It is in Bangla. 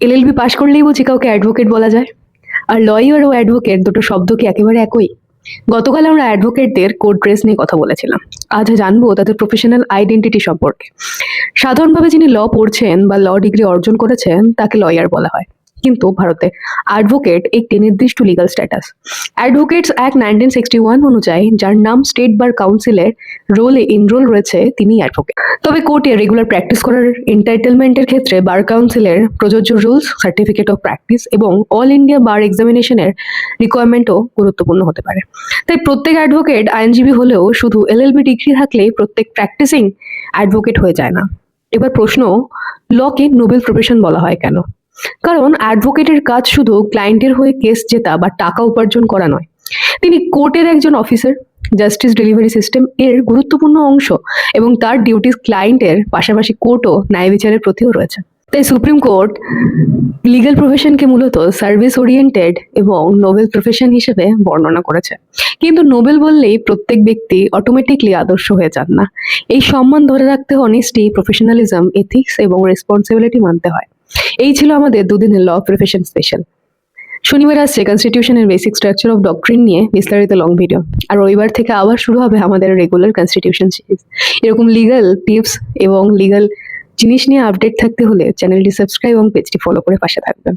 এলএলবি পাশ করলেই বুঝি কাউকে অ্যাডভোকেট বলা যায়? আর লয়ার ও অ্যাডভোকেট দুটো শব্দ কি একেবারে একই? গতকাল আমরা অ্যাডভোকেটদের কোড ড্রেস নিয়ে কথা বলেছিলাম। আজ জানবো তাদের প্রফেশনাল আইডেন্টিটি সম্পর্কে। সাধারণভাবে যিনি ল পড়ছেন বা ল ডিগ্রি অর্জন করেছেন তাকে লয়ার বলা হয়, কিন্তু ভারতে অ্যাডভোকেট একটি নির্দিষ্ট লিগাল স্ট্যাটাস। অ্যাডভোকেটস অ্যাক্ট 1961 অনুযায়ী যার নাম স্টেট বার কাউন্সিলের রোলে এনরোল রয়েছে তিনি অ্যাডভোকেট। তবে কোর্টে রেগুলার প্র্যাকটিস করার এন্টাইটেলমেন্টের ক্ষেত্রে বার কাউন্সিলের প্রযোজ্য রুলস, সার্টিফিকেট অফ প্র্যাকটিস এবং অল ইন্ডিয়া বার এক্সামিনেশনের রিকোয়ারমেন্টও গুরুত্বপূর্ণ হতে পারে। তাই প্রত্যেক অ্যাডভোকেট আইনজীবী হলেও শুধু এলএলবি ডিগ্রি থাকলেই প্রত্যেক প্র্যাকটিসিং অ্যাডভোকেট হয়ে যায় না। এবার প্রশ্ন, লকে নোবেল প্রফেশন বলা হয় কেন? কারণ অ্যাডভোকেটের কাজ শুধু ক্লায়েন্টের হয়ে কেস জেতা বা টাকা উপার্জন করা নয়, তিনি কোর্টের একজন অফিসার, জাস্টিস ডেলিভারি সিস্টেম এর গুরুত্বপূর্ণ অংশ এবং তার ডিউটিস ক্লায়েন্টের পাশাপাশি কোর্টও ন্যায় বিচারের প্রতিও রয়েছে। তাই সুপ্রিম কোর্ট লিগ্যাল প্রফেশনকে মূলত সার্ভিস ওরিয়েন্টেড এবং নোবেল প্রফেশন হিসেবে বর্ণনা করেছে। কিন্তু নোবেল বললেই প্রত্যেক ব্যক্তি অটোমেটিকলি আদর্শ হয়ে যান না। এই সম্মান ধরে রাখতে অনেস্টি, প্রফেশনালিজম, এথিক্স এবং রেসপন্সিবিলিটি মানতে হয়। এই ছিল আমাদের দুদিনের ল প্রফেশন স্পেশাল। শনিবার আসছে কনস্টিটিউশনের বেসিক স্ট্রাকচার অফ ডক্ট্রিন নিয়ে বিস্তারিত লং ভিডিও। আর রবিবার থেকে আবার শুরু হবে আমাদের রেগুলার কনস্টিটিউশন সিরিজ। এরকম লিগ্যাল টিপস এবং লিগ্যাল জিনিস নিয়ে আপডেট থাকতে হলে চ্যানেলটি সাবস্ক্রাইব এবং পেজটি ফলো করে পাশে থাকবেন।